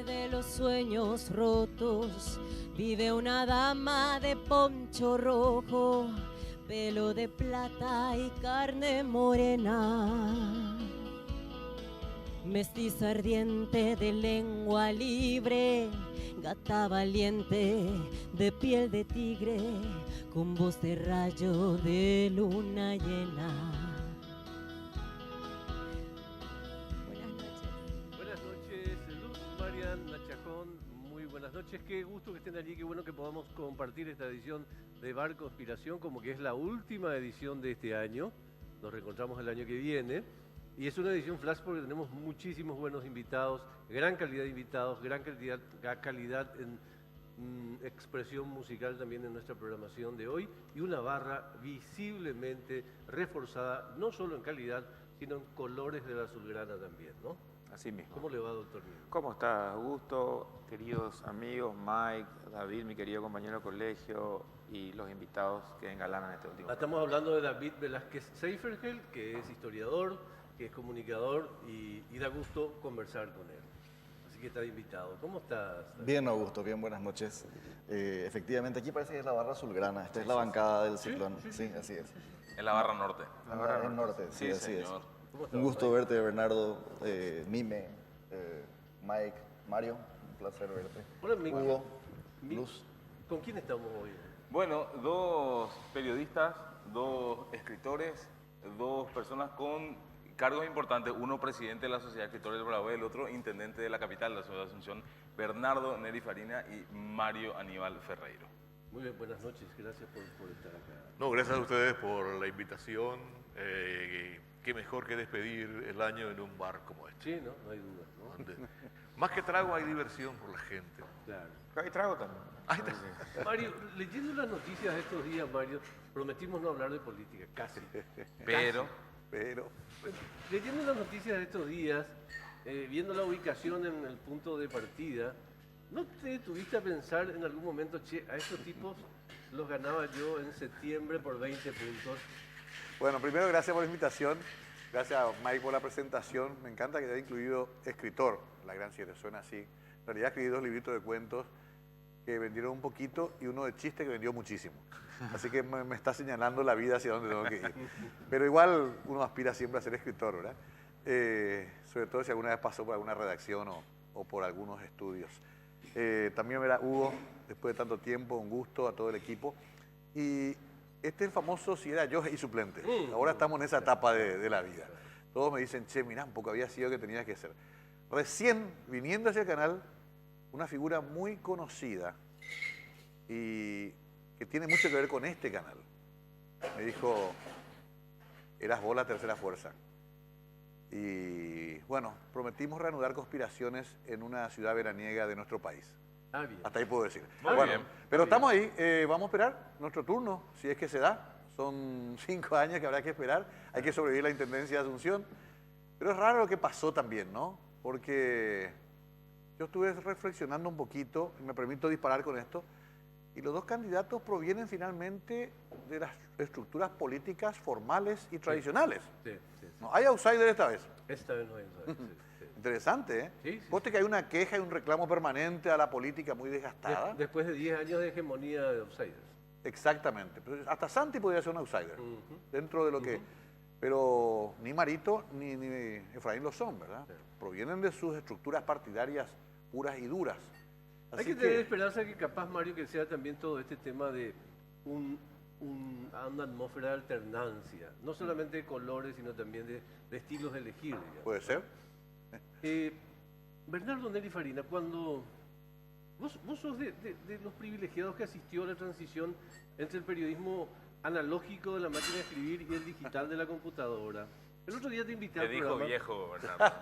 de los sueños rotos vive una dama de poncho rojo, pelo de plata y carne morena. Mestiza ardiente de lengua libre, gata valiente de piel de tigre, con voz de rayo de luna llena. Buenas noches, Luz, Marian, Nachajón, muy buenas noches. Qué gusto que estén allí, qué bueno que podamos compartir esta edición de Bar Conspiración, como que es la última edición de este año. Nos reencontramos el año que viene. Y es una edición flash porque tenemos muchísimos buenos invitados, gran calidad de invitados, gran calidad en expresión musical también en nuestra programación de hoy y una barra visiblemente reforzada, no solo en calidad, sino en colores de la azulgrana también, ¿no? Así mismo. ¿Cómo le va, doctor Nieves? ¿Cómo está, Augusto, queridos amigos, Mike, David, mi querido compañero de colegio y los invitados que engalanan este último Estamos hablando de David Velázquez Seifergel, que es historiador, que es comunicador y da gusto conversar con él. Así que está invitado. ¿Cómo estás? Bien, Augusto, bien, buenas noches. Efectivamente, aquí parece que es la barra azulgrana, esta es la bancada del ciclón. Sí, así es. En la barra norte. La barra norte, sí, así es. ¿Cómo estás, Un gusto Mike? verte, Bernardo, Mime, Mike, Mario, un placer verte. Hola, Mike. Hugo, Luz. ¿Con quién estamos hoy? Bueno, dos periodistas, dos escritores, dos personas con cargos importantes, uno presidente de la Sociedad de Escritores del Bravo, el otro intendente de la capital, la ciudad de Asunción, Bernardo Neri Farina y Mario Aníbal Ferreiro. Muy bien, buenas noches, gracias por estar acá. No, gracias a ustedes por la invitación. Qué mejor que despedir el año en un bar como este. Sí, no hay duda, ¿no? Donde más que trago hay diversión por la gente. Claro. Hay trago también. Ahí está. Mario, leyendo las noticias de estos días, Mario, prometimos no hablar de política, casi. Pero Leyendo las noticias de estos días, viendo la ubicación en el punto de partida, ¿no te detuviste a pensar en algún momento, che, a estos tipos los ganaba yo en septiembre por 20 puntos? Bueno, primero gracias por la invitación, gracias a Mike por la presentación. Me encanta que haya incluido escritor, La Gran Siete, suena así. En realidad escribí 2 libritos de cuentos que vendieron un poquito y uno de chiste que vendió muchísimo. Así que me está señalando la vida hacia dónde tengo que ir. Pero igual uno aspira siempre a ser escritor, ¿verdad? Sobre todo si alguna vez pasó por alguna redacción o por algunos estudios. También verá Hugo, después de tanto tiempo, un gusto a todo el equipo. Y este es el famoso si era yo y suplente. Ahora estamos en esa etapa de la vida. Todos me dicen, che, mirá, un poco había sido que tenías que ser. Recién, viniendo hacia el canal, una figura muy conocida y que tiene mucho que ver con este canal. Me dijo, eras vos la tercera fuerza. Y bueno, prometimos reanudar conspiraciones en una ciudad veraniega de nuestro país. Ah, bien. Hasta ahí puedo decir. Muy Bueno, bien. pero estamos ahí, vamos a esperar nuestro turno, si es que se da. Son 5 años que habrá que esperar, hay que sobrevivir la Intendencia de Asunción. Pero es raro lo que pasó también, ¿no? Porque yo estuve reflexionando un poquito, y me permito disparar con esto, y los dos candidatos provienen finalmente de las estructuras políticas formales y tradicionales. Sí, sí. ¿No? ¿Hay outsider esta vez? Esta vez no hay duda, sí. Interesante, ¿eh? Sí, sí, Poste que hay una queja y un reclamo permanente a la política muy desgastada. Después de 10 años de hegemonía de outsiders. Exactamente. Pero hasta Santi podría ser un outsider, Ujú. dentro de lo que... Pero ni Marito ni Efraín lo son, ¿verdad? Sí. Provienen de sus estructuras partidarias puras y duras. Hay Así que tener esperanza que capaz, Mario, que sea también todo este tema de una atmósfera de alternancia, no solamente de colores, sino también de estilos de elegir, digamos. puede ser. Bernardo Neri Farina, cuando vos sos de los privilegiados que asistió a la transición entre el periodismo analógico de la máquina de escribir y el digital de la computadora. El otro día te invité te al dijo programa. viejo, Bernardo.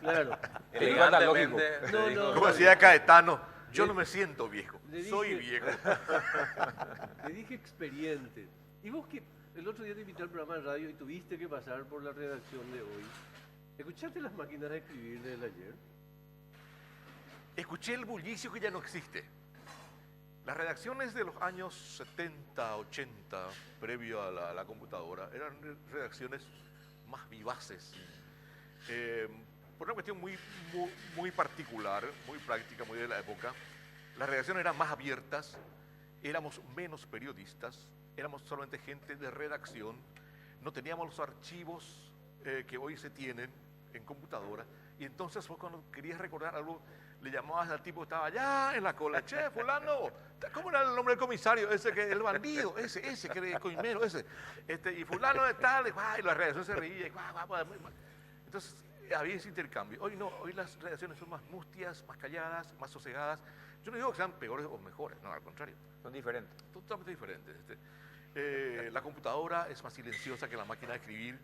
Claro. Elegantemente. te No, dijo- no. Como decía Caetano, yo Le- no me siento viejo, le soy dije- viejo. Le dije experiente. Y vos que el otro día te invité al programa de radio y tuviste que pasar por la redacción de hoy, ¿escuchaste las máquinas de escribir del ayer? Escuché el bullicio que ya no existe. Las redacciones de los años 70, 80, previo a la computadora, eran redacciones más vivaces. por una cuestión muy particular, muy práctica, muy de la época, las redacciones eran más abiertas, éramos menos periodistas, éramos solamente gente de redacción, no teníamos los archivos que hoy se tienen en computadora, y entonces vos cuando querías recordar algo, le llamabas al tipo que estaba allá en la cola, che, fulano, ¿cómo era el nombre del comisario? Ese que el bandido, ese que era el coimero, ese. Y fulano de tal, y la redacción se reía, y entonces había ese intercambio. Hoy no, hoy las redacciones son más mustias, más calladas, más sosegadas. Yo no digo que sean peores o mejores, no, al contrario. Son diferentes. Totalmente diferentes. La computadora es más silenciosa que la máquina de escribir,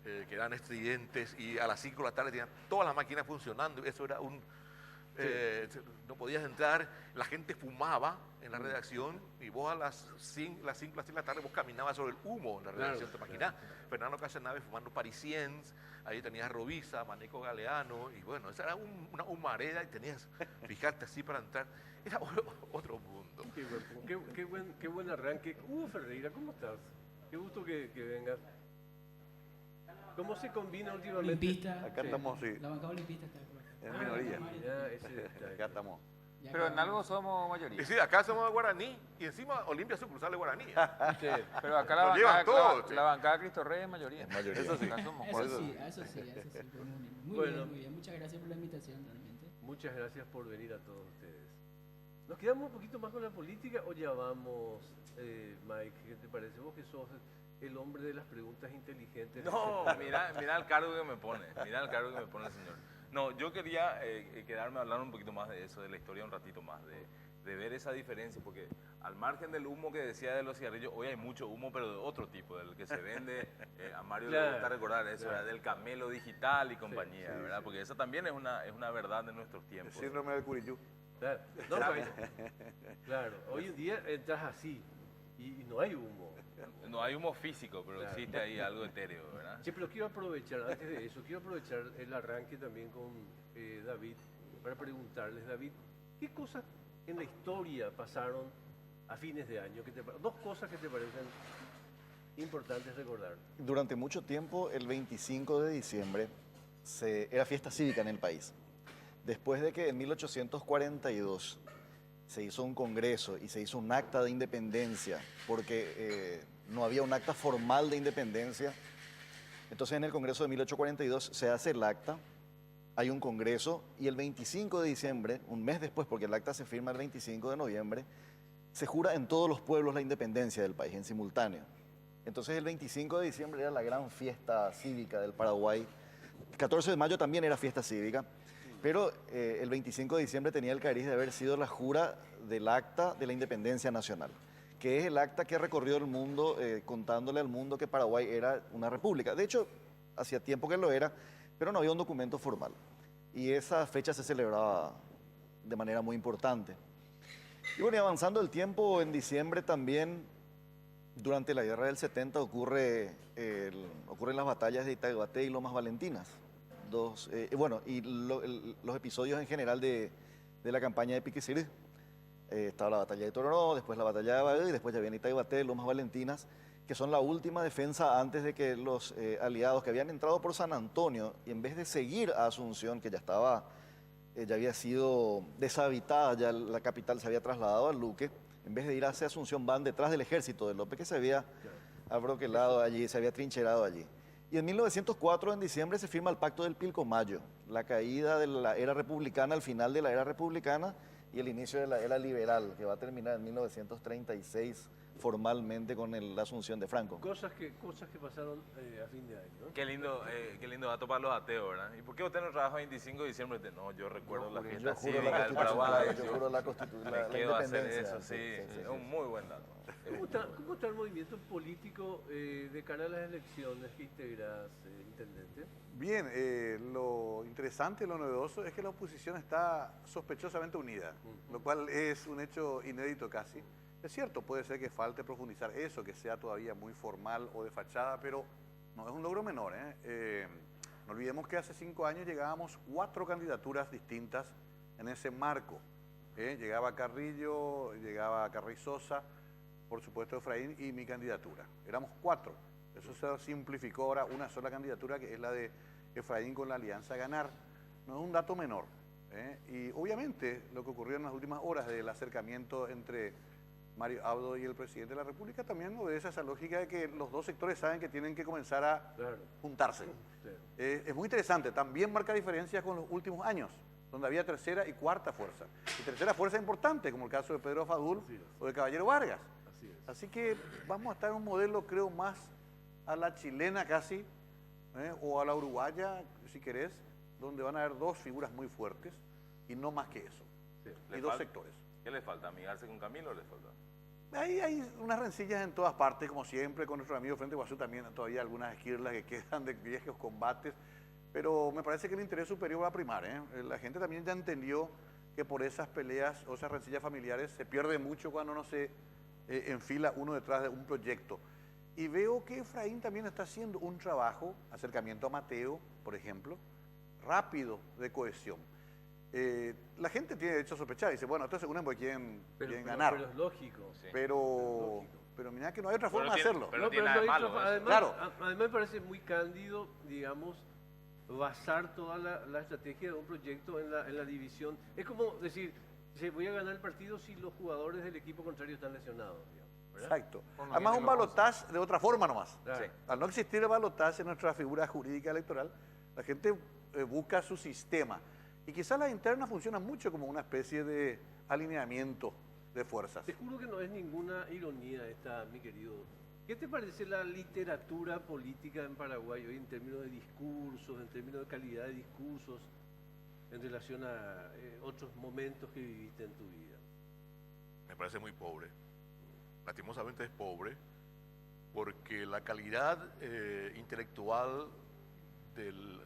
que eran estridentes, y a las 5 de la tarde tenían todas las máquinas funcionando, eso era no podías entrar, la gente fumaba en la redacción, y vos a las 5 de la tarde vos caminabas sobre el humo en la redacción, te imaginás. Fernando Casanave fumando parisiens, ahí tenías a Rovisa, Maneco Galeano, y bueno, esa era una humareda, y tenías que fijarte así para entrar, era otro mundo. Qué buen arranque. Hugo Ferreira, ¿cómo estás? Qué gusto que vengas. ¿Cómo se combina últimamente? Olimpista. Acá estamos, sí, La bancada olimpista está por acá. en minoría. Ya, ese detalle. Acá estamos. Ya Pero en acabamos. algo somos mayoría. Y sí, acá somos de Guaraní, y encima Olimpia sucursal de Guaraní. Sí. Pero acá Lo llevan todos, sí. la bancada Cristo Rey es mayoría. Mayoría. Eso sí. Acá somos Eso cuatro. sí, eso sí. Podemos unir. Muy Bueno. bien, muy bien. Muchas gracias por la invitación, realmente. Muchas gracias por venir a todos ustedes. ¿Nos quedamos un poquito más con la política o ya vamos, Mike? ¿Qué te parece? Vos que sos el hombre de las preguntas inteligentes. No, mira el cargo que me pone, mira el cargo que me pone el señor. No, yo quería quedarme a hablar un poquito más de eso, de la historia un ratito más, de ver esa diferencia, porque al margen del humo que decía de los cigarrillos, hoy hay mucho humo, pero de otro tipo, del que se vende, a Mario le gusta recordar eso, claro. ¿verdad? Del camelo digital y compañía, ¿verdad? Porque esa también es una verdad de nuestros El tiempos. síndrome del Curiyú. Claro, no, claro, hoy en día entras así y no hay humo. No hay humo físico, pero Claro. existe ahí algo etéreo, ¿verdad? Sí, pero quiero aprovechar, antes de eso, quiero aprovechar el arranque también con David para preguntarles, David, ¿qué cosas en la historia pasaron a fines de año? Dos cosas que te parecen importantes recordar. Durante mucho tiempo, el 25 de diciembre era fiesta cívica en el país. Después de que en 1842 se hizo un congreso y se hizo un acta de independencia, porque no había un acta formal de independencia, entonces en el congreso de 1842 se hace el acta, hay un congreso, y el 25 de diciembre, un mes después, porque el acta se firma el 25 de noviembre, se jura en todos los pueblos la independencia del país en simultáneo. Entonces el 25 de diciembre era la gran fiesta cívica del Paraguay. El 14 de mayo también era fiesta cívica, pero el 25 de diciembre tenía el cariz de haber sido la jura del acta de la independencia nacional, que es el acta que recorrió el mundo contándole al mundo que Paraguay era una república. De hecho, hacía tiempo que lo era, pero no había un documento formal. Y esa fecha se celebraba de manera muy importante. Y bueno, y avanzando el tiempo, en diciembre también, durante la Guerra del 70, ocurren las batallas de Itaiguaté y Lomas Valentinas. Los episodios en general de la campaña de Piquicirí. Estaba la batalla de Tororó, después la batalla de Bagué, y después ya viene Itaiguaté, Lomas Valentinas, que son la última defensa antes de que los aliados que habían entrado por San Antonio, y en vez de seguir a Asunción, que ya había sido deshabitada, ya la capital se había trasladado al Luque, en vez de ir hacia Asunción van detrás del ejército de López, que se había abroquelado allí, se había trincherado allí. Y en 1904, en diciembre, se firma el Pacto del Pilcomayo, la caída de la era republicana, al final de la era republicana, y el inicio de la era liberal, que va a terminar en 1936 formalmente con la asunción de Franco. Cosas que pasaron a fin de año, ¿no? Qué lindo dato para los ateos, ¿verdad? ¿Y por qué usted no trabaja 25 de diciembre? No, yo recuerdo la fiesta cívica del Paraguay. Yo juro la Me quedo a hacer independencia. eso, sí, es un muy buen dato. ¿Cómo está el movimiento político de cara a las elecciones que integras, intendente? Bien, lo interesante, lo novedoso es que la oposición está sospechosamente unida, lo cual es un hecho inédito casi. Es cierto, puede ser que falte profundizar eso, que sea todavía muy formal o de fachada, pero no es un logro menor. No olvidemos que hace 5 años llegábamos 4 candidaturas distintas en ese marco. Llegaba Carrillo, llegaba Carrizosa, por supuesto Efraín y mi candidatura. Éramos 4. Eso se simplificó ahora una sola candidatura, que es la de Efraín con la Alianza Ganar. No es un dato menor. Y obviamente lo que ocurrió en las últimas horas del acercamiento entre Mario Abdo y el presidente de la República también obedece a esa lógica de que los dos sectores saben que tienen que comenzar a juntarse. Es muy interesante, también marca diferencias con los últimos años, donde había tercera y cuarta fuerza. Y tercera fuerza importante, como el caso de Pedro Fadul o de Caballero Vargas. Así que vamos a estar en un modelo, creo, más a la chilena casi, o a la uruguaya, si querés, donde van a haber dos figuras muy fuertes y no más que eso. Y dos sectores. ¿Qué le falta? ¿Amigarse con Camilo o le falta? Hay unas rencillas en todas partes, como siempre, con nuestro amigo Frente Guazú también todavía algunas esquirlas que quedan de viejos combates, pero me parece que el interés superior va a primar. La gente también ya entendió que por esas peleas o esas rencillas familiares se pierde mucho cuando no se enfila uno detrás de un proyecto. Y veo que Efraín también está haciendo un trabajo, acercamiento a Mateo, por ejemplo, rápido de cohesión. La gente tiene derecho a sospechar y dice, bueno, entonces uno quieren ganar. Pero es lógico. Sí. Pero mira que no hay otra forma de tiene- hacerlo. pero no tiene nada de malo, Además, Claro. además me parece muy cándido, digamos, basar toda la estrategia de un proyecto en la división. Es como decir, voy a ganar el partido si los jugadores del equipo contrario están lesionados. Digamos, ¿verdad? Exacto. Además un balotaje de otra forma nomás. Claro. Sí. Al no existir el balotaje en nuestra figura jurídica electoral, la gente busca su sistema. Y quizás la interna funciona mucho como una especie de alineamiento de fuerzas. Te juro que no es ninguna ironía esta, mi querido. ¿Qué te parece la literatura política en Paraguay hoy en términos de discursos, en términos de calidad de discursos, en relación a otros momentos que viviste en tu vida? Me parece muy pobre. Lastimosamente es pobre, porque la calidad intelectual del,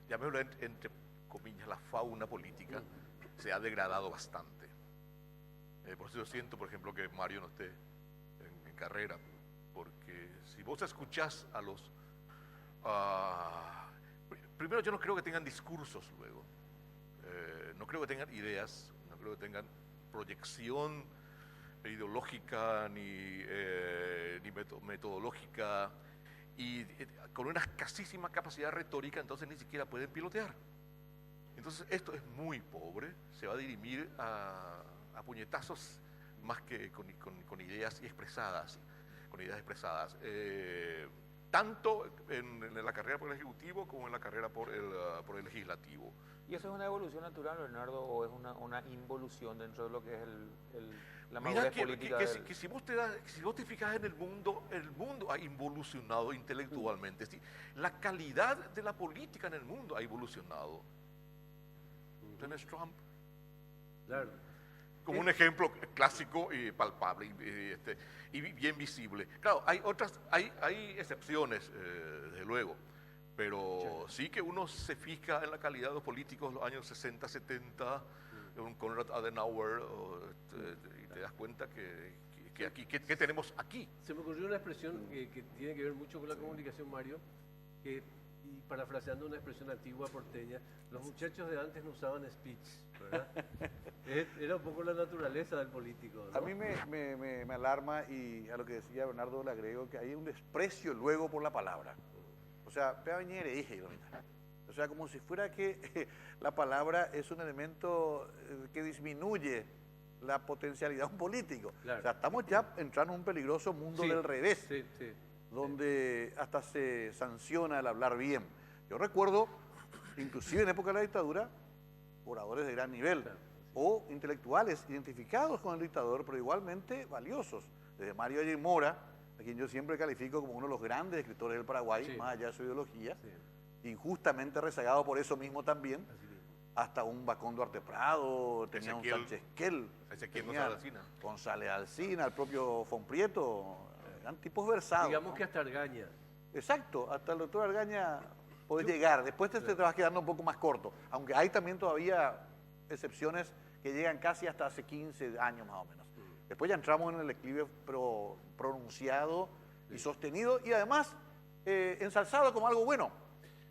llamémoslo entre comillas, la fauna política, se ha degradado bastante. Por eso yo siento, por ejemplo, que Mario no esté en carrera, porque si vos escuchás a los... primero, yo no creo que tengan discursos luego, no creo que tengan ideas, no creo que tengan proyección ideológica ni metodológica, y con una escasísima capacidad retórica, entonces ni siquiera pueden pilotear. Entonces esto es muy pobre, se va a dirimir a puñetazos más que con ideas expresadas, tanto en la carrera por el Ejecutivo como en la carrera por el Legislativo. ¿Y eso es una evolución natural, Leonardo, o es una involución dentro de lo que es la Mira madurez política? que si vos te fijas en el mundo ha involucionado intelectualmente. ¿Sí? La calidad de la política en el mundo ha evolucionado. Tenés Trump. Claro. Como un ejemplo clásico y palpable y bien visible. Claro, hay excepciones, desde luego, pero sí que uno se fija en la calidad de los políticos de los años 60, 70, un Konrad Adenauer, y te das cuenta que aquí, ¿qué tenemos aquí? Se me ocurrió una expresión que tiene que ver mucho con la comunicación, Mario, y parafraseando una expresión antigua porteña, los muchachos de antes no usaban speech, ¿verdad? Era un poco la naturaleza del político, ¿no? A mí me alarma, y a lo que decía Bernardo le agrego, que hay un desprecio luego por la palabra. O sea, pea veñere dije, o sea, como si fuera que la palabra es un elemento que disminuye la potencialidad de un político. Claro. O sea, estamos ya entrando en un peligroso mundo del revés, donde hasta se sanciona el hablar bien. Yo recuerdo, inclusive en época de la dictadura, oradores de gran nivel, o intelectuales identificados con el dictador, pero igualmente valiosos, desde Mario Ayer Mora, a quien yo siempre califico como uno de los grandes escritores del Paraguay, más allá de su ideología, injustamente rezagado por eso mismo también, hasta un Bacón Duarte Prado, tenía un Sánchez Kell, González Alsina, el propio Fonprieto, eran tipos versados. Digamos ¿no? que hasta Argaña. Exacto, hasta el doctor Argaña podés llegar, después te vas quedando un poco más corto, aunque hay también todavía excepciones que llegan casi hasta hace 15 años más o menos. Después ya entramos en el declive pronunciado y sostenido, y además ensalzado como algo bueno.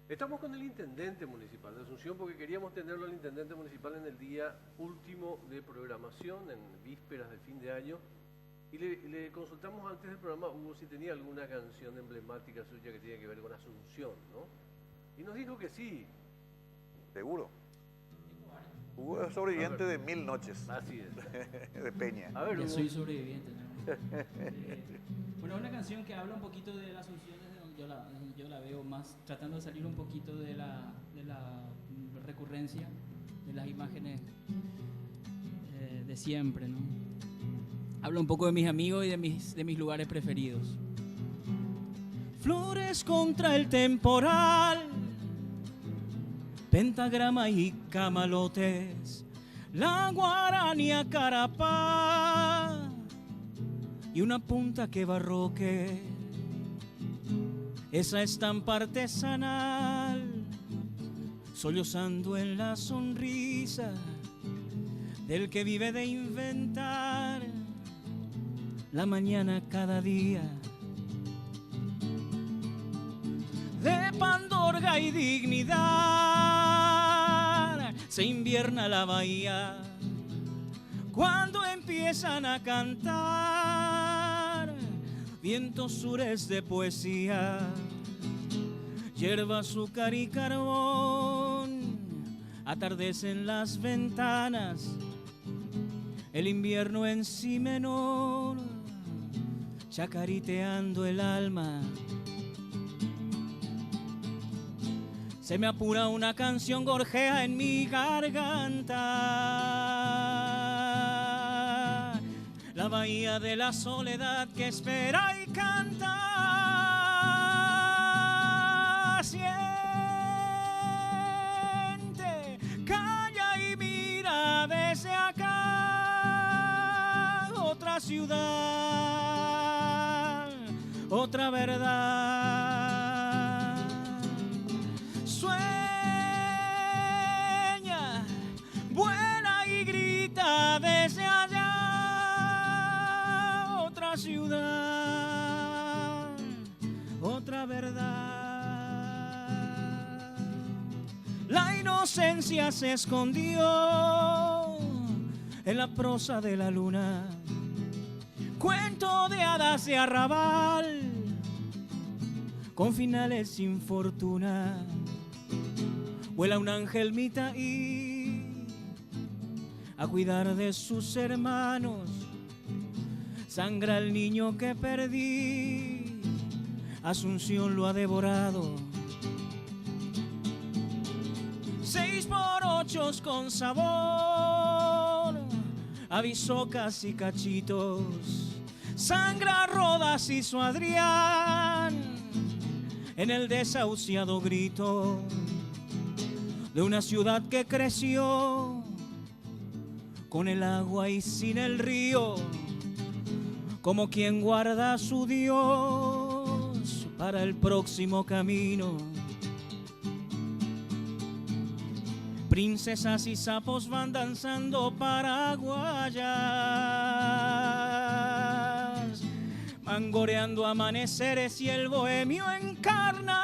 Estamos con el intendente municipal de Asunción porque queríamos tenerlo al intendente municipal en el día último de programación, en vísperas del fin de año, y le consultamos antes del programa, Hugo, si tenía alguna canción emblemática suya que tiene que ver con Asunción, ¿no? Y nos dijo que sí. Seguro. Hugo es sobreviviente de 1000 noches. Así es. De Peña. A ver, Ya Hugo. soy sobreviviente, ¿no? Bueno, una canción que habla un poquito de las Asunciones, yo la veo más tratando de salir un poquito de la recurrencia de las imágenes de siempre, ¿no? Habla un poco de mis amigos y de mis lugares preferidos. Flores contra el temporal, pentagrama y camalotes, la guarania carapá y una punta que barroque, esa estampa artesanal, sollozando en la sonrisa del que vive de inventar la mañana cada día. De pandorga y dignidad se invierna la bahía cuando empiezan a cantar vientos sures de poesía, hierba, azúcar y carbón, atardecen las ventanas, el invierno en si menor, chacariteando el alma. Se me apura una canción, gorjea en mi garganta, la bahía de la soledad que espera y canta. Siente, calla y mira desde acá otra ciudad, otra verdad. Sueña, vuela y grita desde allá otra ciudad, otra verdad. La inocencia se escondió en la prosa de la luna, cuento de hadas de arrabal con finales sin fortuna. Vuela un ángel mitaí a cuidar de sus hermanos, sangra el niño que perdí, Asunción lo ha devorado. 6x8 con sabor, avisocas y cachitos, sangra Rodas y su Adrián en el desahuciado grito de una ciudad que creció con el agua y sin el río, como quien guarda a su Dios para el próximo camino. Princesas y sapos van danzando paraguayas, mangoreando amaneceres y el bohemio encarna.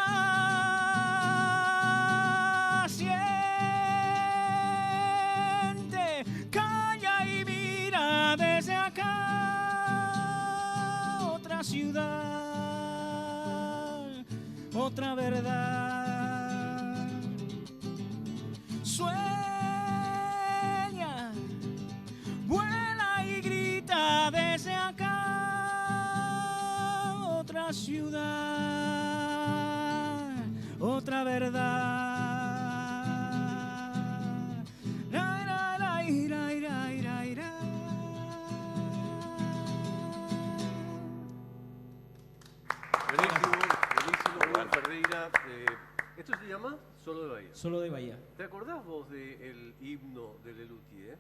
Siente, calla y mira desde acá otra ciudad, otra verdad. Sueña, vuela y grita desde acá otra ciudad, otra verdad. La, la, la, ira, ira, ira, ira. Buenísimo, buenísimo, Juan Ferreira. ¿Esto se llama Solo de Bahía? Solo de Bahía. ¿Te acordás vos del himno de Lelutier?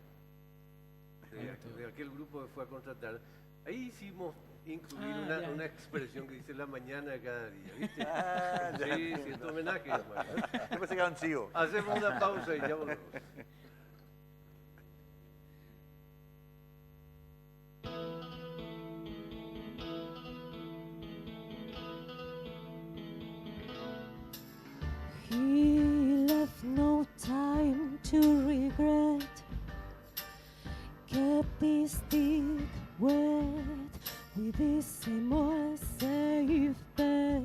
De aquel grupo que fue a contratar. Ahí hicimos incluir una expresión que dice la mañana de cada día, ¿viste? Sí, sí, es tu homenaje, hermano. Yo pensé que era un chivo. Hacemos una pausa y ya volvemos. He left no time to regret, kept his stick wet with his same old safe bet.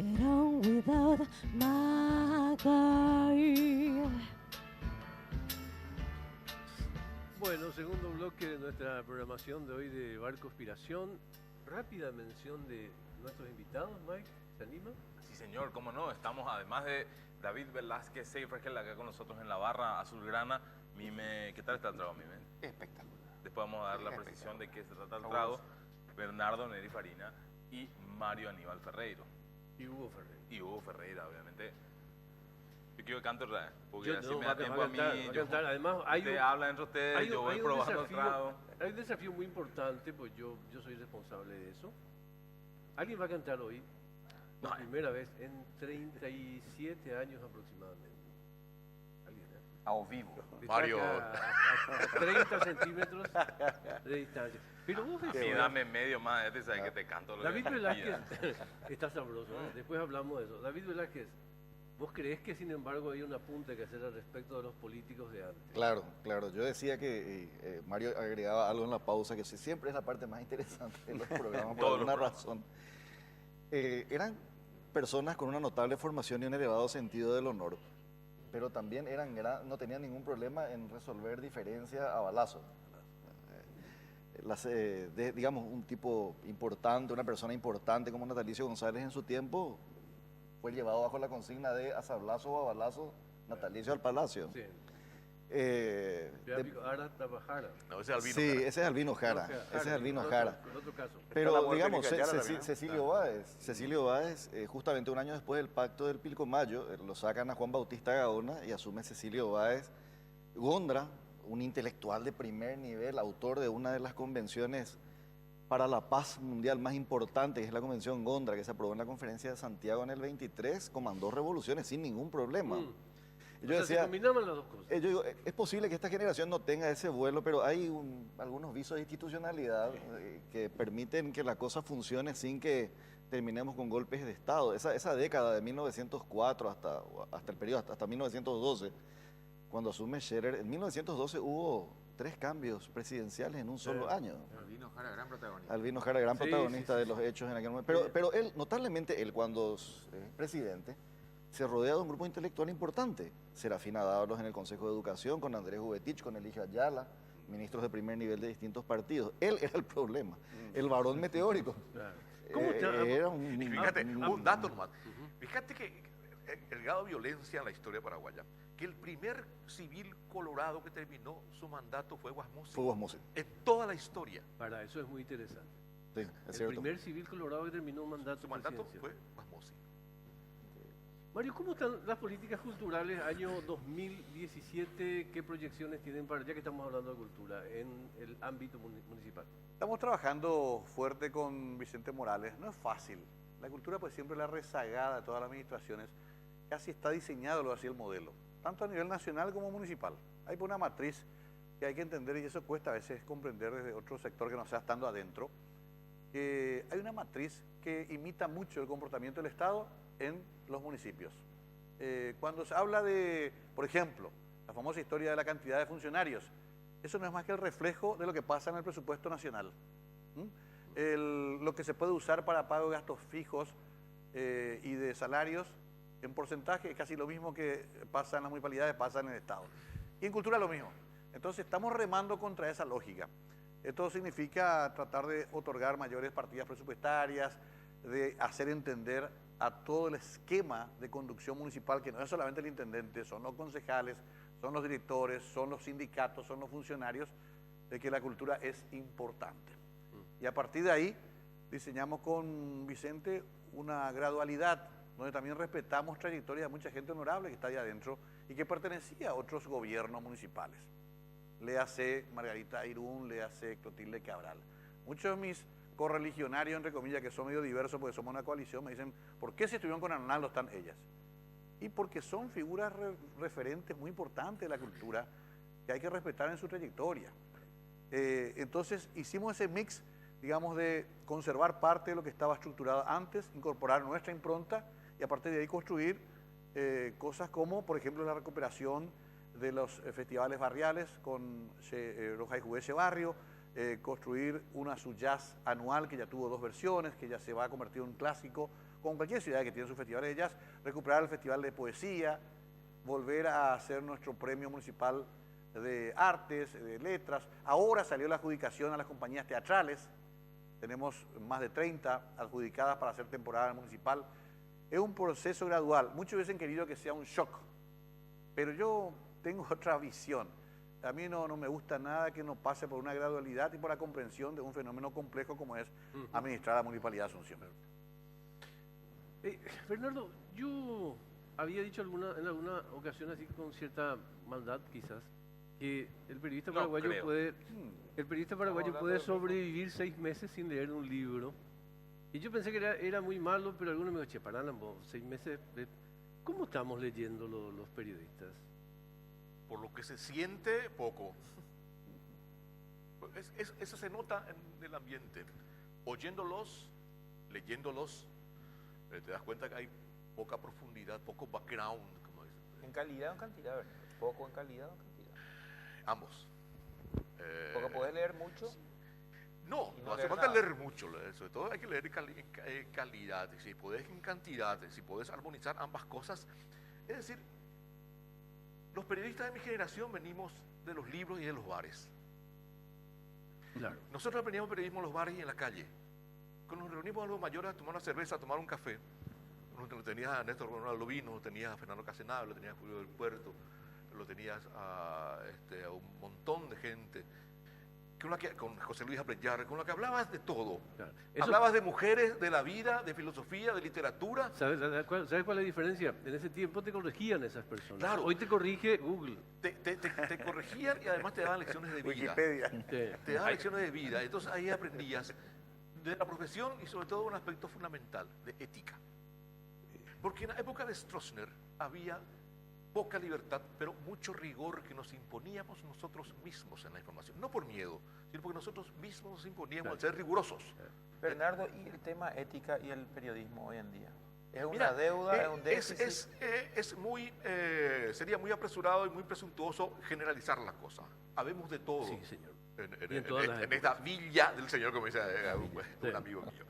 get on without my guy. Bueno, segundo bloque de nuestra programación de hoy de Bar Conspiración. Rápida mención de nuestros invitados, Mike, ¿se anima? Sí, señor, cómo no. Estamos, además de David Velázquez Seyfried, acá con nosotros en la barra azulgrana. Mime, ¿qué tal está el trago, Mime? Espectacular. Después vamos a dar la precisión de qué se trata el trago. Bernardo Neri Farina y Mario Aníbal Ferreiro. Y Hugo Ferreira. Y Hugo Ferreira, obviamente. Yo quiero que cante otra vez, porque Yo así no, me va da a tiempo a mí. cantar, va a cantar. Además, Usted habla entre ustedes, yo voy probando el trago. Hay un desafío muy importante, pues yo soy responsable de eso. Alguien va a cantar hoy, por primera vez, en 37 años aproximadamente. Alguien, ¿eh? Ao vivo. Mario. A 30 centímetros de distancia. Pero vos Sí, decías, dame medio más, ya te sabes que te canto lo David que Velázquez, está sabroso, ¿eh? Después hablamos de eso. David Velázquez, ¿vos creés que sin embargo hay un apunte que hacer al respecto de los políticos de antes? Claro, claro. Yo decía que Mario agregaba algo en la pausa, que siempre es la parte más interesante de los programas, por Todos los alguna programas. razón. Eran personas con una notable formación y un elevado sentido del honor, pero también no tenían ningún problema en resolver diferencias a balazo. Digamos, un tipo importante, una persona importante como Natalicio González en su tiempo, fue llevado bajo la consigna de a sablazo o a balazo, Natalicio al Palacio. Sí. Eh, de- Ara Tabajara. No, ese es Albino. sí, Jara. ese es Albino Jara, ese es Albino Jara. En otro caso. la Pero muerte digamos, de Cayara también, ¿no? Cecilio Báez, justamente un año después del pacto del Pilcomayo, lo sacan a Juan Bautista Gaona y asume Cecilio Báez. Gondra, un intelectual de primer nivel, autor de una de las convenciones para la paz mundial más importante, que es la Convención Gondra, que se aprobó en la Conferencia de Santiago en el 23, comandó revoluciones sin ningún problema. Y O sea, se combinaban las dos cosas. yo digo, es posible que esta generación no tenga ese vuelo, pero hay algunos visos de institucionalidad que permiten que la cosa funcione sin que terminemos con golpes de Estado. Esa década de 1904 hasta el periodo, hasta 1912, cuando asume Scherer, en 1912 hubo 3 cambios presidenciales en un solo año. Albino Jara, gran protagonista. Albino Jara, gran Sí, protagonista sí, de sí, los sí. hechos en aquel momento. Pero él, notablemente, él cuando es presidente, se rodea de un grupo intelectual importante. Serafina Dávalos en el Consejo de Educación, con Andrés Jubetich, con Eligio Ayala, ministros de primer nivel de distintos partidos. Él era el problema, el varón meteórico. Claro. ¿Cómo está? Era un... Y fíjate, un dato nomás. Fíjate que el grado de violencia en la historia paraguaya, que el primer civil colorado que terminó su mandato fue Guasmosi. Fue Guasmosi. En toda la historia. Para eso es muy interesante. Sí, es El cierto. primer civil colorado que terminó un mandato Su mandato presidencial. fue Guasmosi. Mario, ¿cómo están las políticas culturales año 2017? ¿Qué proyecciones tienen para, ya que estamos hablando de cultura, en el ámbito municipal? Estamos trabajando fuerte con Vicente Morales. No es fácil. La cultura pues siempre la rezagada de todas las administraciones. Casi está diseñado así el modelo, tanto a nivel nacional como municipal. Hay una matriz que hay que entender, y eso cuesta a veces comprender desde otro sector que no sea estando adentro, que hay una matriz que imita mucho el comportamiento del Estado en los municipios. Cuando se habla de, por ejemplo, la famosa historia de la cantidad de funcionarios, eso no es más que el reflejo de lo que pasa en el presupuesto nacional. Lo que se puede usar para pago de gastos fijos y de salarios, en porcentaje, es casi lo mismo que pasa en las municipalidades, pasa en el Estado. Y en cultura lo mismo. Entonces estamos remando contra esa lógica. Esto significa tratar de otorgar mayores partidas presupuestarias, de hacer entender a todo el esquema de conducción municipal, que no es solamente el intendente, son los concejales, son los directores, son los sindicatos, son los funcionarios, de que la cultura es importante. Y a partir de ahí diseñamos con Vicente una gradualidad, donde también respetamos trayectorias de mucha gente honorable que está ahí adentro y que pertenecía a otros gobiernos municipales. Léase Margarita Irún, léase Clotilde Cabral. Muchos de mis correligionarios, entre comillas, que son medio diversos porque somos una coalición, me dicen, ¿por qué si estuvieron con Arnaldo están ellas? Y porque son figuras referentes muy importantes de la cultura que hay que respetar en su trayectoria. Entonces hicimos ese mix, digamos, de conservar parte de lo que estaba estructurado antes, incorporar nuestra impronta y a partir de ahí construir cosas como, por ejemplo, la recuperación de los festivales barriales con Roja y Juguece Barrio, construir una su jazz anual que ya tuvo 2 versiones, que ya se va a convertir en un clásico, con cualquier ciudad que tiene sus festivales de jazz, recuperar el festival de poesía, volver a hacer nuestro premio municipal de artes, de letras. Ahora salió la adjudicación a las compañías teatrales, tenemos más de 30 adjudicadas para hacer temporada municipal. Es un proceso gradual, muchos hubiesen querido que sea un shock, pero yo tengo otra visión. A mí no me gusta nada que no pase por una gradualidad y por la comprensión de un fenómeno complejo como es administrar la Municipalidad de Asunción. Bernardo, yo había dicho en alguna ocasión, así con cierta maldad quizás, que el periodista paraguayo puede sobrevivir 6 meses sin leer un libro. Y yo pensé que era muy malo, pero algunos me dijeron, che, pará, 6 meses, ¿cómo estamos leyendo los periodistas? Por lo que se siente, poco. Eso se nota en el ambiente. Oyéndolos, leyéndolos, te das cuenta que hay poca profundidad, poco background, como dicen. ¿En calidad o en cantidad? ¿Verdad? ¿Poco en calidad o en cantidad? Ambos. Porque puedes leer mucho. No hace leer falta nada. leer mucho, sobre todo hay que leer en calidad, si podés en cantidad, si podés armonizar ambas cosas. Es decir, los periodistas de mi generación venimos de los libros y de los bares. Claro. Nosotros aprendíamos periodismo en los bares y en la calle. Cuando nos reunimos a los mayores a tomar una cerveza, a tomar un café, lo tenías a Néstor Ronaldo Vino, lo tenías a Fernando Casenave, lo tenías a Julio del Puerto, lo tenías a un montón de gente, con José Luis Apreyar, con lo que hablabas de todo. Claro. Hablabas de mujeres, de la vida, de filosofía, de literatura. ¿Sabes cuál es la diferencia? En ese tiempo te corregían esas personas. Claro. Hoy te corrige Google. Te corregían y además te daban lecciones de vida. Wikipedia. Te daban lecciones de vida. Entonces ahí aprendías de la profesión y sobre todo un aspecto fundamental, de ética. Porque en la época de Stroessner había poca libertad, pero mucho rigor que nos imponíamos nosotros mismos en la información. No por miedo, sino porque nosotros mismos nos imponíamos al ser rigurosos. Bernardo, ¿y el tema ética y el periodismo hoy en día? ¿Es una deuda, es un déficit? Sería muy apresurado y muy presuntuoso generalizar las cosas. Habemos de todo. Sí, señor. En esta villa del Señor, como dice un amigo mío.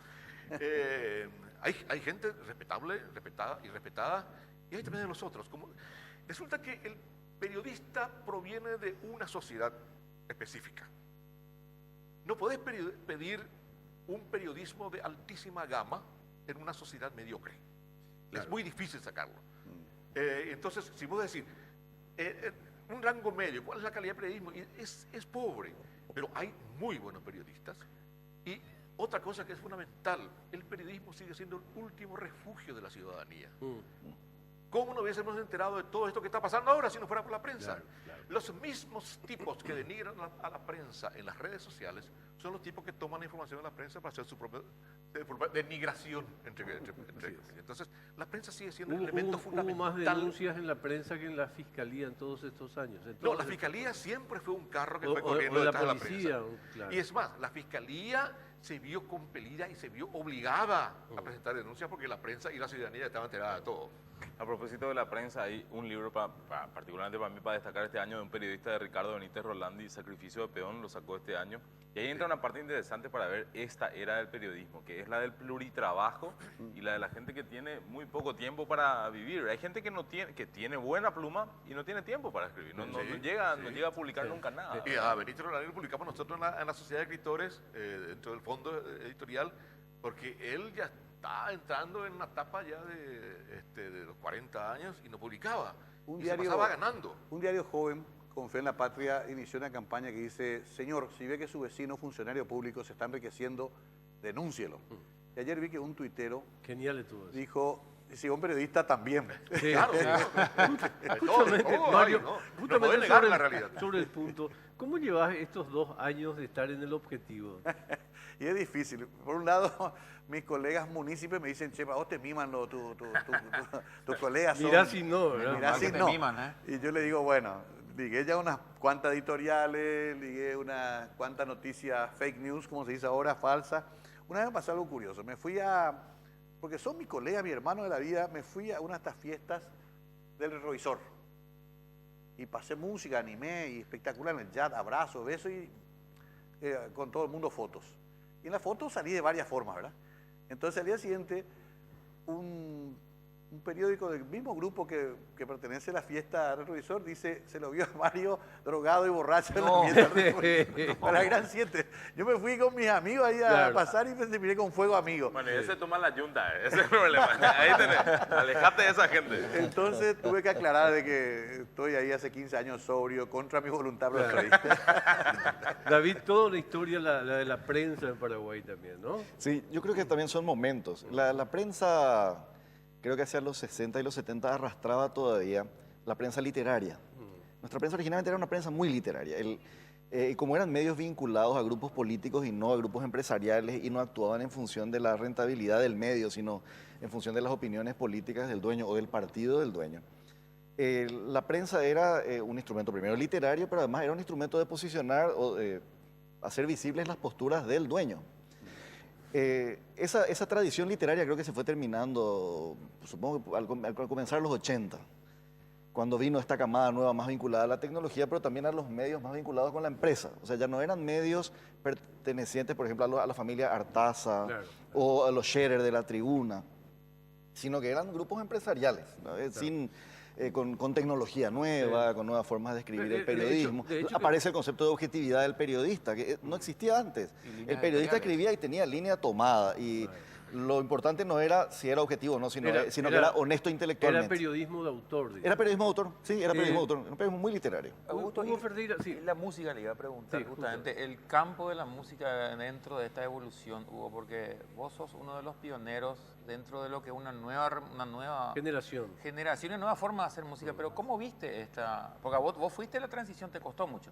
Hay gente respetable, respetada, y hay también de los otros. Resulta que el periodista proviene de una sociedad específica. No podés pedir un periodismo de altísima gama en una sociedad mediocre. Claro. Es muy difícil sacarlo. Entonces, si vos decís, un rango medio, ¿cuál es la calidad de periodismo? Es pobre, pero hay muy buenos periodistas. Y otra cosa que es fundamental, el periodismo sigue siendo el último refugio de la ciudadanía. ¿Cómo no hubiésemos enterado de todo esto que está pasando ahora si no fuera por la prensa? Claro, claro. Los mismos tipos que denigran a la prensa en las redes sociales son los tipos que toman la información de la prensa para hacer su propia denigración. Entonces, la prensa sigue siendo un elemento fundamental. Hubo más denuncias en la prensa que en la fiscalía en todos estos años. No, la fiscalía siempre fue un carro que fue corriendo o la detrás de la policía, prensa. claro. Y es más, la fiscalía se vio compelida y se vio obligada a presentar denuncias porque la prensa y la ciudadanía estaban enteradas de todo. A propósito de la prensa, hay un libro, particularmente para mí, para destacar este año, de un periodista de Ricardo Benítez Rolandi, Sacrificio de Peón, lo sacó este año. Y ahí entra una parte interesante para ver esta era del periodismo, que es la del pluritrabajo y la de la gente que tiene muy poco tiempo para vivir. Hay gente que tiene buena pluma y no tiene tiempo para escribir, no llega a publicar nunca nada. Y a Benítez Rolandi lo publicamos nosotros en la Sociedad de Escritores, dentro del fondo editorial, porque él ya estaba entrando en una etapa ya de los 40 años y no publicaba. Se pasaba ganando. Un diario joven con fe en la patria inició una campaña que dice: señor, si ve que su vecino funcionario público se está enriqueciendo, denúncielo. Y ayer vi que un tuitero Genial estuvo eso. dijo: si un periodista también. Sí, Claro, justamente, Mario, no justamente puede negar la realidad. sobre el punto, ¿cómo llevas estos 2 años de estar en el objetivo? Y es difícil. Por un lado, mis colegas munícipes me dicen: che, vos te miman tus colegas. Mirá si no, ¿verdad? Mirá si te no. miman, Y yo le digo: bueno, ligué ya unas cuantas editoriales, ligué unas cuantas noticias fake news, como se dice ahora, falsas. Una vez me pasó algo curioso. Me fui porque son mis colegas, mi hermano de la vida, me fui a una de estas fiestas del retrovisor. Y pasé música, animé, y espectacular en el chat, abrazos, besos, y con todo el mundo fotos. Y en la foto salí de varias formas, ¿verdad? Entonces al día siguiente un periódico del mismo grupo que pertenece a la fiesta Retrovisor dice, se lo vio a Mario drogado y borracho en la fiesta Retrovisor, a la Gran 7. Yo me fui con mis amigos ahí a pasar y me miré con fuego amigo. Bueno, ese toma la yunta, ese es el problema. Ahí tenés, alejate de esa gente. Entonces tuve que aclarar de que estoy ahí hace 15 años sobrio, contra mi voluntad, pero estoy. David, toda una historia la de la prensa en Paraguay también, ¿no? Sí, yo creo que también son momentos. La prensa, creo que hacia los 60 y los 70 arrastraba todavía la prensa literaria. Nuestra prensa originalmente era una prensa muy literaria. Como eran medios vinculados a grupos políticos y no a grupos empresariales y no actuaban en función de la rentabilidad del medio, sino en función de las opiniones políticas del dueño o del partido del dueño. La prensa era un instrumento primero literario, pero además era un instrumento de posicionar o hacer visibles las posturas del dueño. Esa tradición literaria creo que se fue terminando, supongo que al comenzar los 80, cuando vino esta camada nueva más vinculada a la tecnología, pero también a los medios más vinculados con la empresa. O sea, ya no eran medios pertenecientes, por ejemplo, a la familia Artaza o a los Scherer de La Tribuna, sino que eran grupos empresariales, ¿no? Con tecnología nueva, con nuevas formas de escribir el periodismo. De hecho, aparece el concepto de objetividad del periodista, que no existía antes. El periodista escribía y tenía línea tomada, y lo importante no era si era objetivo o no, sino que era honesto intelectualmente. Era periodismo de autor, digamos. Era periodismo de autor, sí, era periodismo de autor, un periodismo muy literario. Augusto, Hugo Ferreira, sí. la música le iba a preguntar, Sí, justamente, el campo de la música dentro de esta evolución, Hugo, porque vos sos uno de los pioneros dentro de lo que es una nueva Generación. generación y nueva forma de hacer música, pero ¿cómo viste esta? Porque vos fuiste la transición, te costó mucho.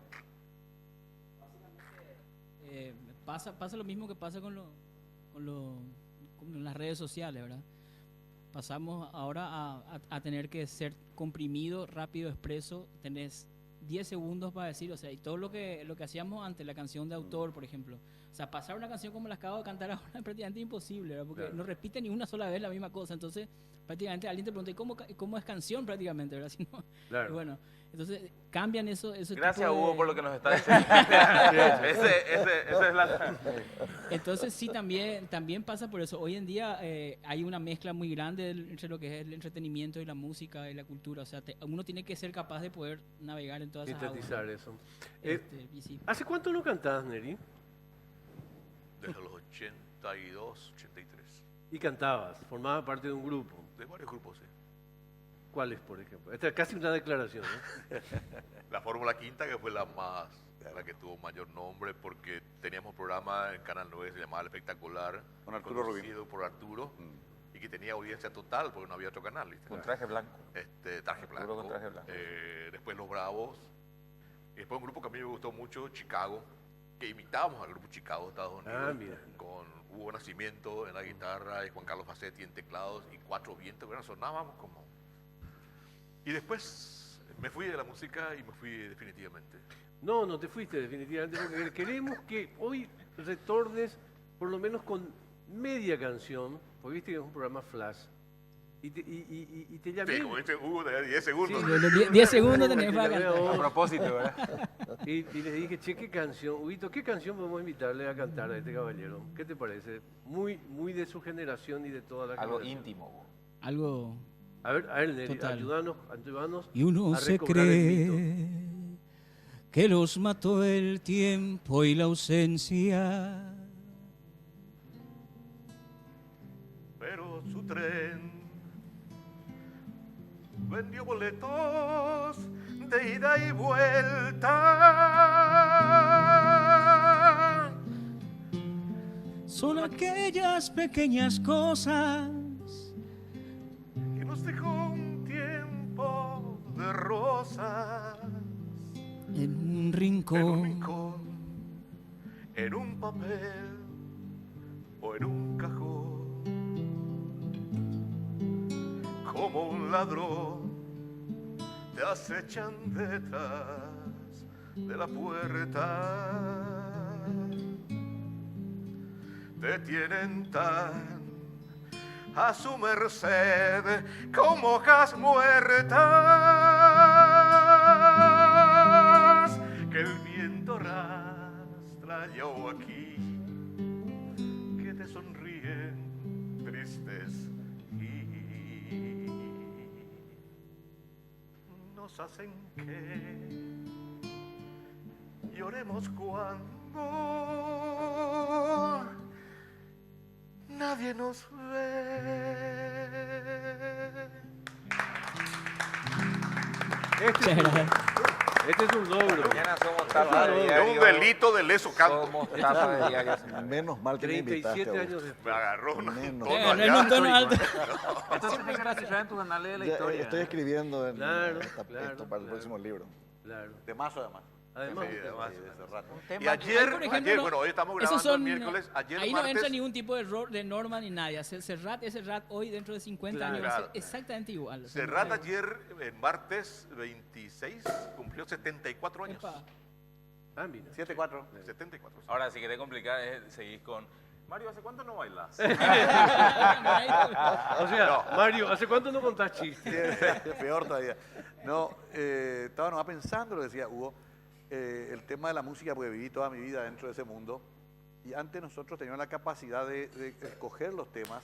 Pasa lo mismo que pasa con las redes sociales, ¿verdad? Pasamos ahora a tener que ser comprimido, rápido, expreso. Tenés 10 segundos para decir, o sea, y todo lo que hacíamos antes, la canción de autor, por ejemplo. O sea, pasar una canción como la acabo de cantar ahora es prácticamente imposible, ¿verdad? Porque no repite ni una sola vez la misma cosa. Entonces, prácticamente alguien te pregunta, ¿y cómo es canción prácticamente, verdad? Si no, bueno, entonces cambian eso. Gracias, Hugo, por lo que nos está diciendo. Esa es la... Entonces sí, también pasa por eso. Hoy en día hay una mezcla muy grande entre lo que es el entretenimiento y la música y la cultura. O sea, uno tiene que ser capaz de poder navegar en todas esas aguas. Sintetizar eso. Y sí. ¿Hace cuánto no cantás, Neri? Desde los 82, 83. Y cantabas, formabas parte de un grupo. De varios grupos, sí. ¿Cuáles, por ejemplo? Esta es casi una declaración, ¿no? La Fórmula Quinta, que fue la que tuvo mayor nombre, porque teníamos un programa en Canal 9 que se llamaba El Espectacular, Con Arturo Rubín. conducido por Arturo, y que tenía audiencia total, porque no había otro canal, ¿viste? Con traje blanco. Traje blanco. Con traje blanco. Después Los Bravos. Y después un grupo que a mí me gustó mucho, Chicago, que imitábamos al grupo Chicago de Estados Unidos, mira. con Hugo Nacimiento en la guitarra y Juan Carlos Facetti en teclados y Cuatro Vientos, bueno, sonábamos como... Y después me fui de la música y me fui definitivamente. No te fuiste definitivamente, porque queremos que hoy retornes por lo menos con media canción, porque viste que es un programa flash, y te llamé. Sí, como dice Hugo, tenía 10 segundos. Sí, 10 segundos tenés para Veo cantar. vos. A propósito, ¿verdad? Y les dije, che, ¿qué canción? Huguito, ¿qué canción podemos invitarle a cantar a este caballero? ¿Qué te parece? Muy de su generación y de toda la Algo generación. íntimo, Hugo. Algo... A ver, Neri, Total. ayúdanos Y uno a se recobrar el mito. cree que los mató el tiempo y la ausencia. Pero su tren vendió boletos de ida y vuelta. Son aquellas pequeñas cosas Que nos dejó un tiempo de rosas en un en un rincón. rincón, en un papel o en un cajón. Como un ladrón te acechan detrás de la puerta. Te tienen tan a su merced como hojas muertas que el viento arrastra allá o aquí, que te sonríen tristes y nos hacen que lloremos cuando nadie nos ve. Este es un logro. Mañana somos tapa de Es diario. un delito de leso canto. Somos tapa de diario. Menos mal que me invitaste. 37 años Me después. agarró un Menos. tono No allá. un tono alto. Esto tiene que registrar en tus anales de la Ya, historia. estoy escribiendo en Claro, esto para el claro. próximo libro. Claro. De marzo además. Además, Sí, además. Sí, de hace rato. Un tema Y ayer, Por ejemplo, bueno, hoy estamos esos grabando el son, miércoles, ayer ahí no martes. entra ningún tipo de error de norma ni nada. Serrat hoy dentro de 50 años va a ser Claro. exactamente igual. O sea, Serrat ayer, martes 26, cumplió 74 años. Epa. Ah, mira. 7-4. 74. Ahora, si querés complicar, seguís con... Mario, ¿hace cuánto no bailas? O sea, Mario, ¿hace cuánto no contás chistes? Peor todavía. No, estaba nomás pensando, lo decía Hugo, el tema de la música, porque viví toda mi vida dentro de ese mundo. Y antes nosotros teníamos la capacidad de escoger los temas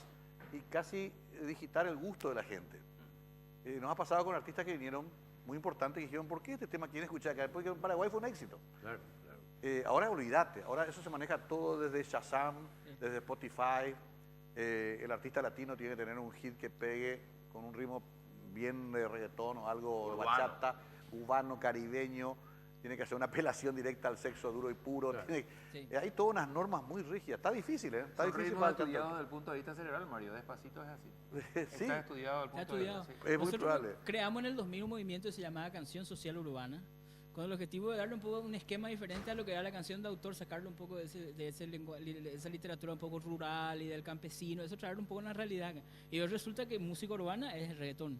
y casi digitar el gusto de la gente. Nos ha pasado con artistas que vinieron muy importantes y dijeron, ¿por qué este tema quieren escuchar acá? Porque en Paraguay fue un éxito. Claro, claro. Ahora olvídate, ahora eso se maneja todo desde Shazam, desde Spotify. El artista latino tiene que tener un hit que pegue con un ritmo bien de reggaetón o algo de Urbano. bachata, cubano, caribeño. Tiene que hacer una apelación directa al sexo duro y puro. Claro. Sí. Hay todas unas normas muy rígidas. Está difícil, ¿eh? Está Son difícil ritmos para el estudiados cantante. desde el punto de vista cerebral, Mario. Despacito es así. Sí, Está estudiado desde el Está punto de estudiado. vista. es muy Nosotros probable. creamos en el 2000 un movimiento que se llamaba Canción Social Urbana, con el objetivo de darle un poco un esquema diferente a lo que era la canción de autor, sacarle un poco de esa literatura un poco rural y del campesino, eso traerlo un poco en la realidad. Y hoy resulta que música urbana es el reggaetón.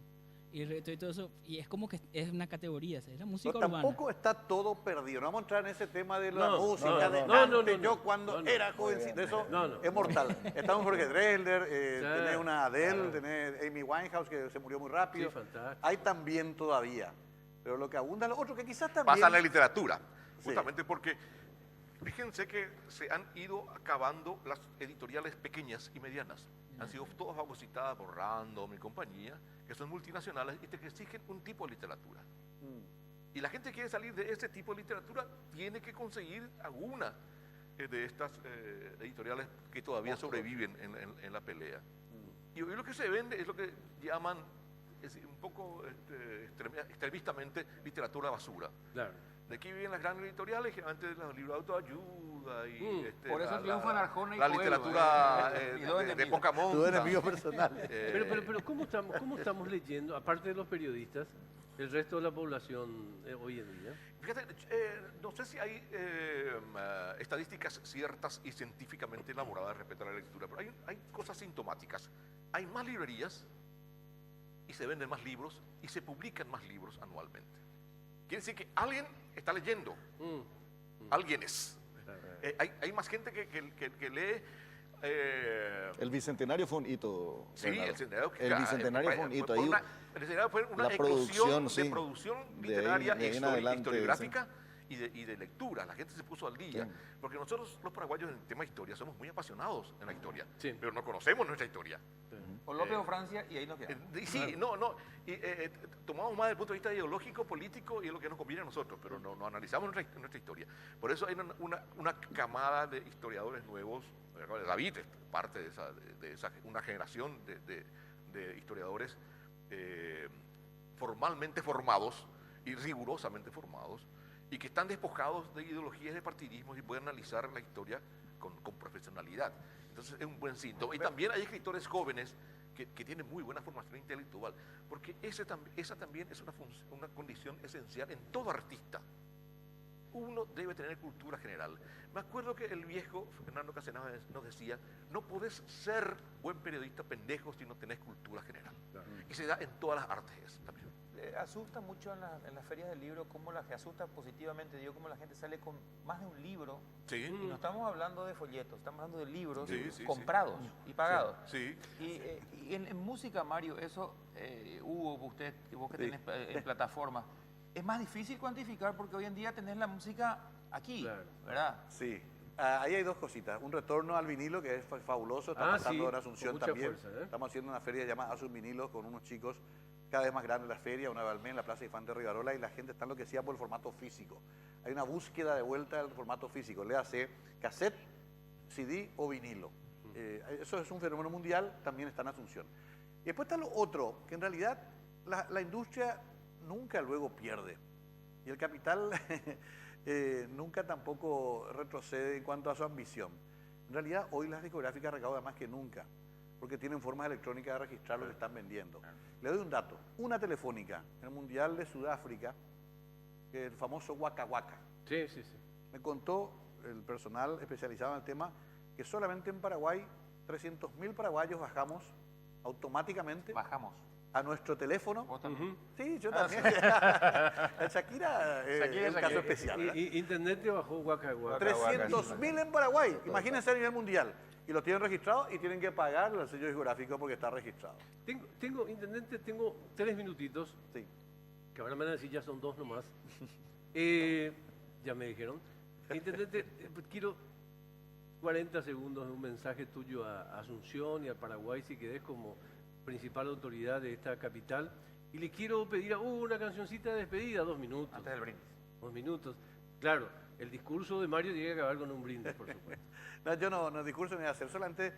Y el reggaetón y todo eso, y es como que es una categoría, es la música Pero urbana. tampoco está todo perdido. No vamos a entrar en ese tema de la No, música, no, de no, antes. no, Yo no, cuando no. era jovencito, eso No, no. es mortal. Estamos Jorge Drexler, Claro, tenés una Adele, claro. tenés Amy Winehouse que se murió muy rápido. Sí, fantástico. Hay también todavía. Pero lo que abunda, lo otro que quizás también... Pasa en la literatura, Sí. justamente porque fíjense que se han ido acabando las editoriales pequeñas y medianas. Han sido todas fagocitadas por Random y compañía, que son multinacionales y te exigen un tipo de literatura. Y la gente quiere salir de ese tipo de literatura, tiene que conseguir alguna de estas editoriales que todavía sobreviven en la pelea. Y hoy lo que se vende es lo que llaman un poco extremistamente literatura basura. Claro. De aquí viven las grandes editoriales, generalmente los libros de autoayuda y Por eso triunfan Arjona y la Coelho, literatura y dos de enemigos. poca Tu monta. enemigo personal. Pero ¿cómo estamos leyendo, aparte de los periodistas, el resto de la población hoy en día? Fíjate, no sé si hay estadísticas ciertas y científicamente elaboradas respecto a la lectura, pero hay cosas sintomáticas. Hay más librerías y se venden más libros y se publican más libros anualmente. Quiere decir que alguien está leyendo, alguienes. Hay más gente que lee. El Bicentenario fue un hito. Sí, Bernardo. el Centenario. El Bicentenario fue un hito. Ahí, El Centenario fue una la eclosión producción, sí. de producción De ahí- literaria, de ahí en adelante, historiográfica y de lectura. La gente se puso al día. Sí. Porque nosotros, los paraguayos, en el tema de historia, somos muy apasionados en la historia. Sí. Pero no conocemos nuestra historia. O López o Francia y ahí nos quedamos. Y sí, no. Y, tomamos más desde el punto de vista ideológico, político y es lo que nos conviene a nosotros, pero no analizamos nuestra historia. Por eso hay una camada de historiadores nuevos. David es parte de esa una generación de historiadores formalmente formados y rigurosamente formados y que están despojados de ideologías de partidismo y pueden analizar la historia con profesionalidad. Entonces es un buen síntoma. Y también hay escritores jóvenes que tienen muy buena formación intelectual, porque esa también es una condición esencial en todo artista. Uno debe tener cultura general. Me acuerdo que el viejo Fernando Casenave nos decía, no podés ser buen periodista pendejo si no tenés cultura general. Claro. Y se da en todas las artes eso también. Asusta mucho en las ferias del libro, cómo la que asusta positivamente, digo, cómo la gente sale con más de un libro. Sí. Y no estamos hablando de folletos, estamos hablando de libros Sí. comprados y pagados. Sí. Y en música, Mario, eso, Hugo, vos que tenés en plataforma, es más difícil cuantificar porque hoy en día tenés la música aquí, Claro. ¿verdad? Sí. Ahí hay dos cositas. Un retorno al vinilo que es fabuloso. Está pasando sí, en Asunción con mucha también. fuerza, ¿eh? Estamos haciendo una feria llamada Asus Vinilos con unos chicos cada vez más grande la feria, una vez al mes en la Plaza Infante Rivarola, y la gente está enloquecida por el formato físico. Hay una búsqueda de vuelta del formato físico, le hace cassette, CD o vinilo. Eso es un fenómeno mundial, también está en Asunción. Y después está lo otro, que en realidad la industria nunca luego pierde. Y el capital nunca tampoco retrocede en cuanto a su ambición. En realidad hoy las discográficas recaudan más que nunca, porque tienen formas electrónicas de registrar lo que están vendiendo. Le doy un dato. Una telefónica, en el Mundial de Sudáfrica, el famoso Waka Waka. Sí, sí, sí. Me contó el personal especializado en el tema que solamente en Paraguay 300.000 paraguayos bajamos automáticamente a nuestro teléfono. ¿Vos también? Sí, yo también. Shakira es un caso especial. ¿verdad? Internet te bajó Waka Waka. 300.000 en Paraguay. Imagínense a nivel mundial. Y lo tienen registrado y tienen que pagar el sello discográfico porque está registrado. Intendente, tengo 3 minutitos. Sí. Que ahora me van a decir ya son 2 nomás. Ya me dijeron. Intendente, quiero 40 segundos de un mensaje tuyo a Asunción y a Paraguay, si querés, como principal autoridad de esta capital. Y le quiero pedir una cancioncita de despedida, 2 minutos. Antes del brindis. 2 minutos. Claro, el discurso de Mario tiene que acabar con un brindis, por supuesto. No, yo no discurso ni voy a hacer, solamente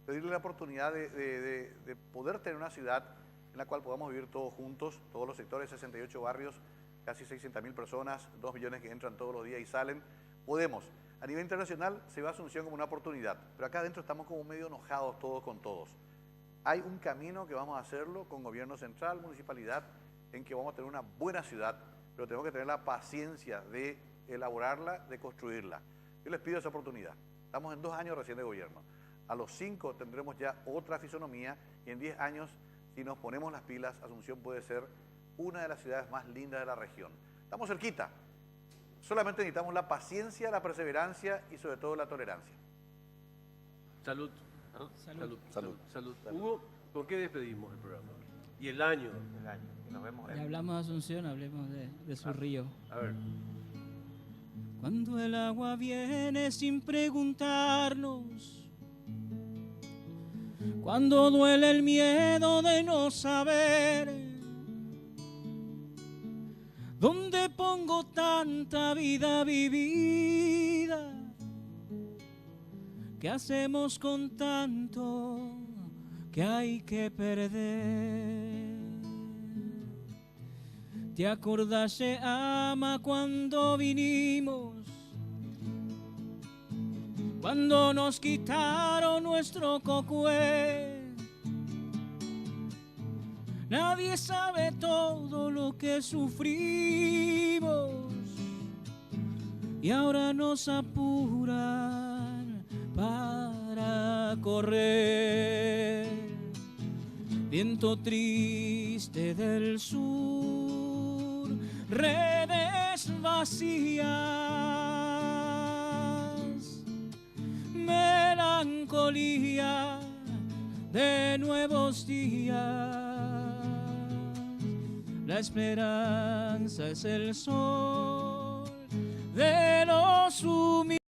pedirle la oportunidad de poder tener una ciudad en la cual podamos vivir todos juntos, todos los sectores, 68 barrios, casi 600.000 personas, 2 millones que entran todos los días y salen. Podemos. A nivel internacional se ve a Asunción como una oportunidad, pero acá adentro estamos como medio enojados todos con todos. Hay un camino que vamos a hacerlo con gobierno central, municipalidad, en que vamos a tener una buena ciudad, pero tenemos que tener la paciencia de elaborarla, de construirla. Yo les pido esa oportunidad. Estamos en 2 años recién de gobierno. A los 5 tendremos ya otra fisonomía y en 10 años, si nos ponemos las pilas, Asunción puede ser una de las ciudades más lindas de la región. Estamos cerquita. Solamente necesitamos la paciencia, la perseverancia y sobre todo la tolerancia. Salud. Salud. Salud. Salud. Hugo, ¿con qué despedimos el programa? Y el año. El año. Y nos vemos. Ya hablamos de Asunción, hablemos de su río. A ver. Cuando el agua viene sin preguntarnos, cuando duele el miedo de no saber dónde pongo tanta vida vivida, ¿qué hacemos con tanto que hay que perder? ¿Te acordás, ama, cuando vinimos? Cuando nos quitaron nuestro cocué. Nadie sabe todo lo que sufrimos y ahora nos apuran para correr. Viento triste del sur, redes vacías, melancolía de nuevos días. La esperanza es el sol de los humildes.